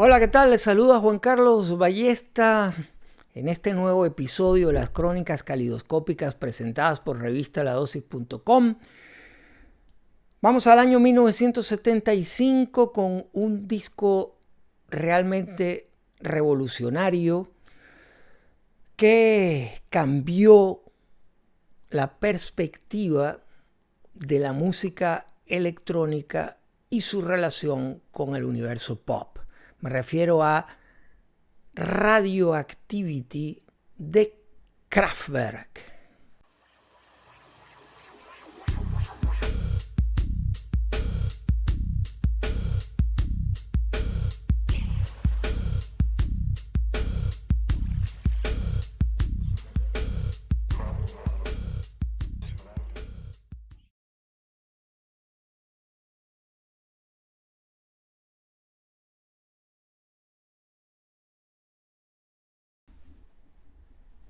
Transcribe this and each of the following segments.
Hola, ¿qué tal? Les saluda Juan Carlos Ballesta en este nuevo episodio de las crónicas calidoscópicas presentadas por revistaladosis.com. Vamos al año 1975 con un disco realmente revolucionario que cambió la perspectiva de la música electrónica y su relación con el universo pop. Me refiero a Radioactivity de Kraftwerk.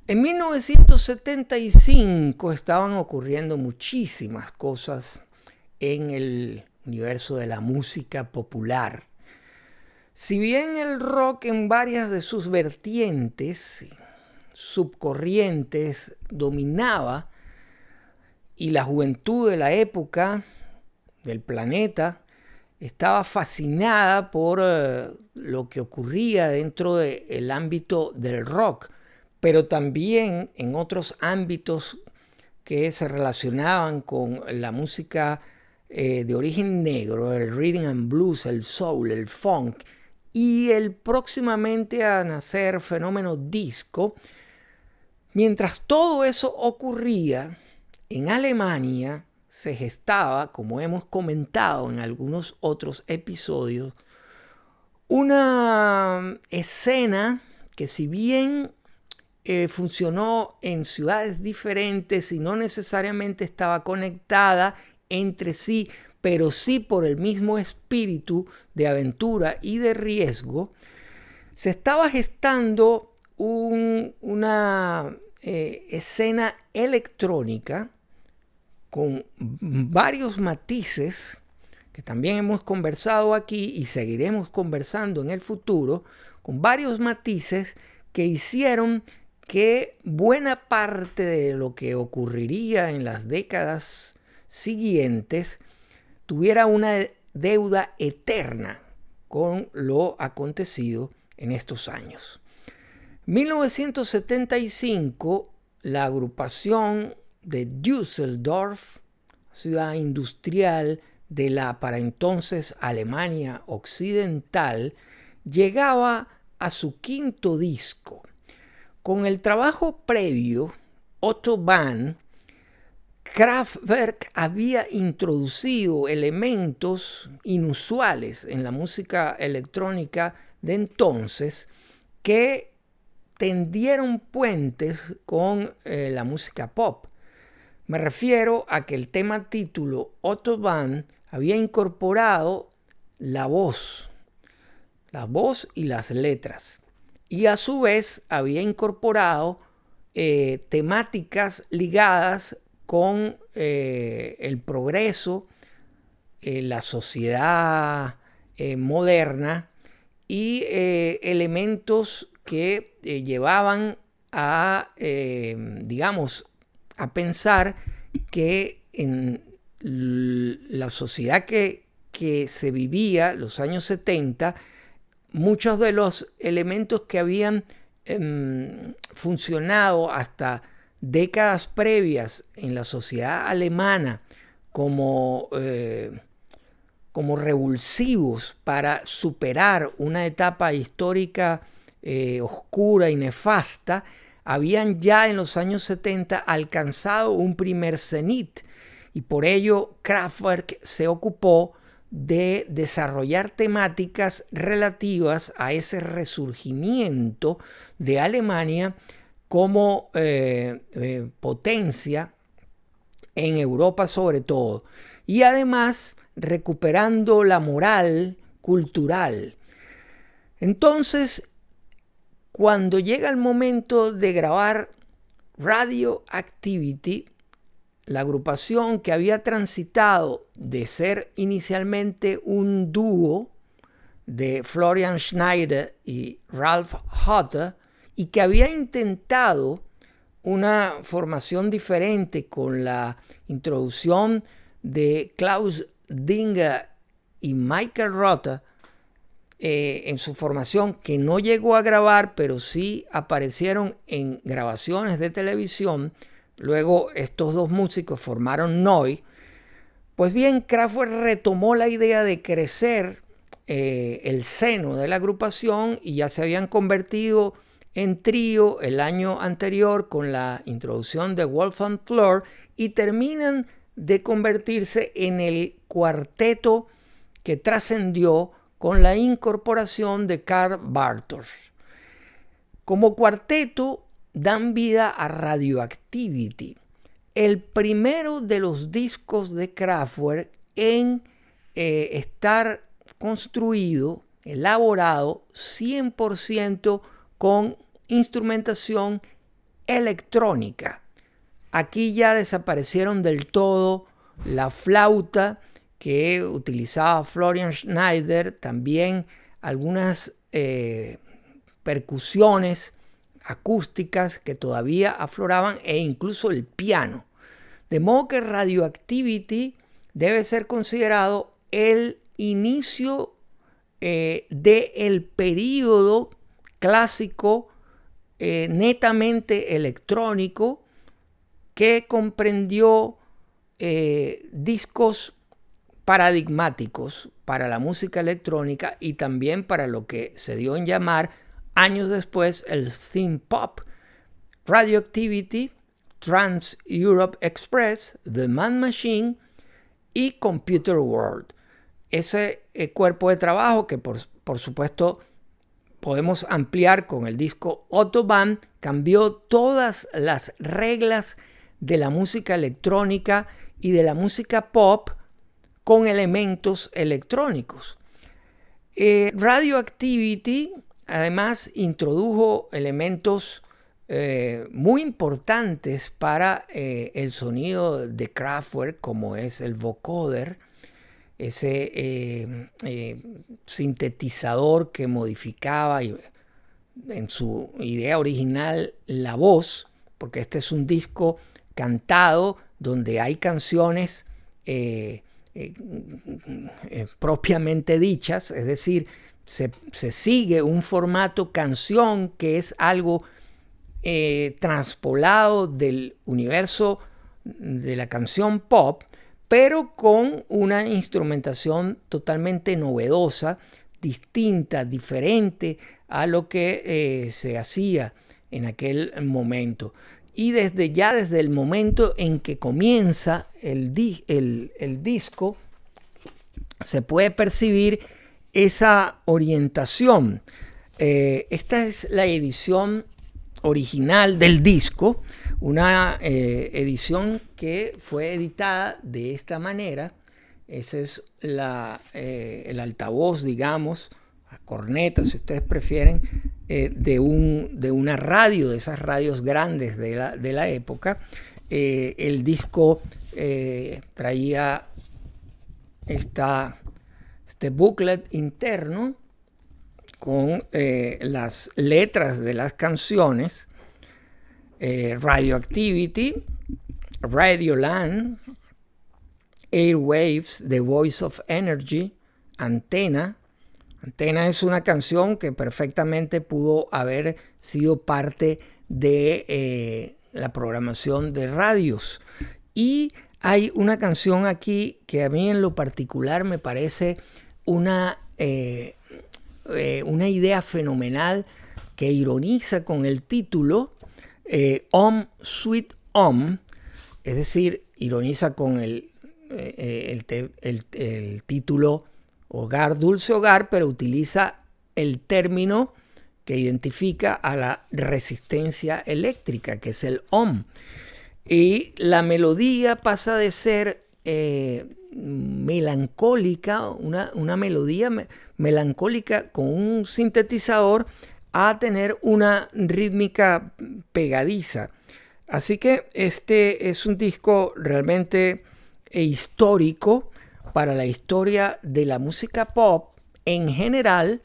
En 1975 estaban ocurriendo muchísimas cosas en el universo de la música popular. Si bien el rock en varias de sus vertientes, subcorrientes, dominaba y la juventud de la época del planeta estaba fascinada por lo que ocurría dentro del ámbito del rock, pero también en otros ámbitos que se relacionaban con la música de origen negro, el rhythm and blues, el soul, el funk y el próximamente a nacer fenómeno disco. Mientras todo eso ocurría, en Alemania se gestaba, como hemos comentado en algunos otros episodios, una escena que, si bien funcionó en ciudades diferentes y no necesariamente estaba conectada entre sí, pero sí por el mismo espíritu de aventura y de riesgo, se estaba gestando una escena electrónica con varios matices que también hemos conversado aquí y seguiremos conversando en el futuro, con varios matices que hicieron que buena parte de lo que ocurriría en las décadas siguientes tuviera una deuda eterna con lo acontecido en estos años. En 1975, la agrupación de Düsseldorf, ciudad industrial de la para entonces Alemania Occidental, llegaba a su quinto disco. Con el trabajo previo, Autobahn, Kraftwerk había introducido elementos inusuales en la música electrónica de entonces que tendieron puentes con la música pop. Me refiero a que el tema título Autobahn había incorporado la voz y las letras, y a su vez había incorporado temáticas ligadas con el progreso, la sociedad moderna y elementos que llevaban a, a pensar que en la sociedad que se vivía los años 70, muchos de los elementos que habían funcionado hasta décadas previas en la sociedad alemana como revulsivos para superar una etapa histórica oscura y nefasta, habían ya en los años 70 alcanzado un primer cenit, y por ello Kraftwerk se ocupó de desarrollar temáticas relativas a ese resurgimiento de Alemania como potencia en Europa sobre todo, y además recuperando la moral cultural. Entonces, cuando llega el momento de grabar Radioactivity, la agrupación que había transitado de ser inicialmente un dúo de Florian Schneider y Ralph Hutter, y que había intentado una formación diferente con la introducción de Klaus Dinger y Michael Rother en su formación, que no llegó a grabar, pero sí aparecieron en grabaciones de televisión. Luego estos dos músicos formaron Neu. Pues bien, Kraftwerk retomó la idea de crecer el seno de la agrupación, y ya se habían convertido en trío el año anterior con la introducción de Wolfgang Flür, y terminan de convertirse en el cuarteto que trascendió con la incorporación de Karl Bartos. Como cuarteto dan vida a Radioactivity, el primero de los discos de Kraftwerk en estar construido, elaborado 100% con instrumentación electrónica. Aquí ya desaparecieron del todo la flauta que utilizaba Florian Schneider, también algunas percusiones acústicas que todavía afloraban, e incluso el piano. De modo que Radioactivity debe ser considerado el inicio del período clásico netamente electrónico, que comprendió discos paradigmáticos para la música electrónica y también para lo que se dio en llamar años después el synth pop. Radioactivity, Trans Europe Express, The Man Machine y Computer World. Ese cuerpo de trabajo, que por supuesto podemos ampliar con el disco Autobahn, cambió todas las reglas de la música electrónica y de la música pop con elementos electrónicos. Radioactivity además introdujo elementos muy importantes para el sonido de Kraftwerk, como es el vocoder, ese sintetizador que modificaba en su idea original la voz, porque este es un disco cantado donde hay canciones propiamente dichas, es decir, se sigue un formato canción, que es algo transpolado del universo de la canción pop, pero con una instrumentación totalmente novedosa, distinta, diferente a lo que se hacía en aquel momento. Y desde el momento en que comienza el disco, se puede percibir esa orientación. Esta es la edición original del disco, una edición que fue editada de esta manera. Ese es el altavoz, digamos, la corneta, si ustedes prefieren, de una radio, de esas radios grandes de la época. El disco traía este booklet interno con las letras de las canciones: Radioactivity, Radioland, Airwaves, The Voice of Energy, Antena. Antena es una canción que perfectamente pudo haber sido parte de la programación de radios. Y hay una canción aquí que a mí en lo particular me parece una idea fenomenal, que ironiza con el título Home Sweet Home, es decir, ironiza con el título Hogar, Dulce Hogar, pero utiliza el término que identifica a la resistencia eléctrica, que es el ohm. Y la melodía pasa de ser melancólica, una melodía melancólica con un sintetizador, a tener una rítmica pegadiza. Así que este es un disco realmente histórico para la historia de la música pop, en general,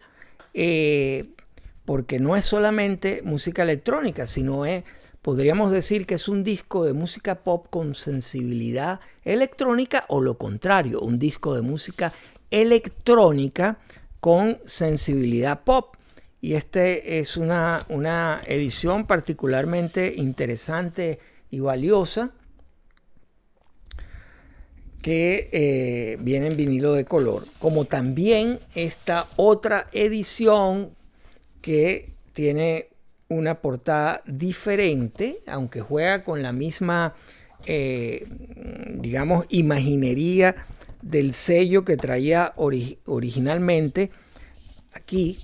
porque no es solamente música electrónica, sino podríamos decir que es un disco de música pop con sensibilidad electrónica, o lo contrario, un disco de música electrónica con sensibilidad pop. Y este es una edición particularmente interesante y valiosa, que viene en vinilo de color, como también esta otra edición que tiene una portada diferente, aunque juega con la misma, digamos, imaginería del sello que traía originalmente aquí,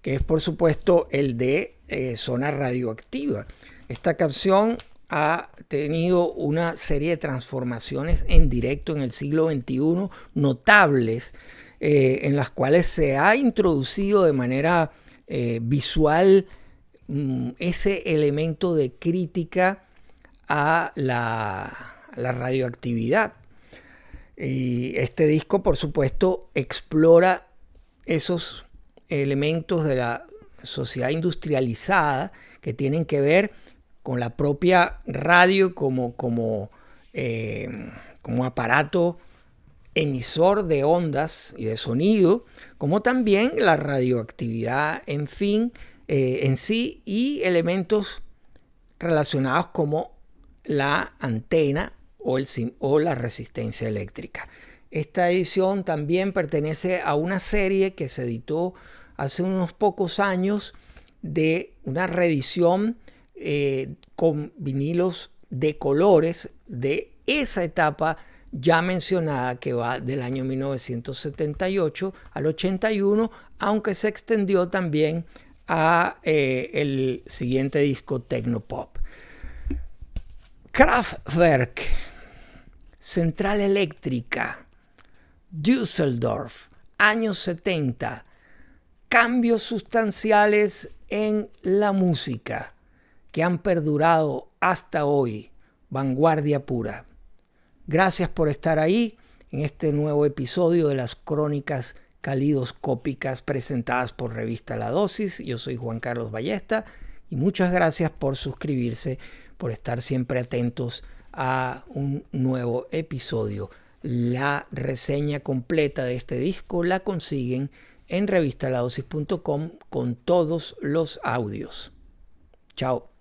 que es por supuesto el de Zona Radioactiva. Esta canción ha tenido una serie de transformaciones en directo en el siglo XXI notables, en las cuales se ha introducido de manera visual ese elemento de crítica a la radioactividad. Y este disco, por supuesto, explora esos elementos de la sociedad industrializada que tienen que ver con la propia radio como aparato emisor de ondas y de sonido, como también la radioactividad, en sí, y elementos relacionados como la antena o la resistencia eléctrica. Esta edición también pertenece a una serie que se editó hace unos pocos años, de una reedición con vinilos de colores de esa etapa ya mencionada, que va del año 1978 al 81, aunque se extendió también a el siguiente disco, Tecnopop. Kraftwerk, Central Eléctrica, Düsseldorf, años 70. Cambios sustanciales en la música que han perdurado hasta hoy. Vanguardia pura. Gracias por estar ahí en este nuevo episodio de las crónicas calidoscópicas presentadas por Revista La Dosis. Yo soy Juan Carlos Ballesta y muchas gracias por suscribirse, por estar siempre atentos a un nuevo episodio. La reseña completa de este disco la consiguen en revistaladosis.com con todos los audios. Chao.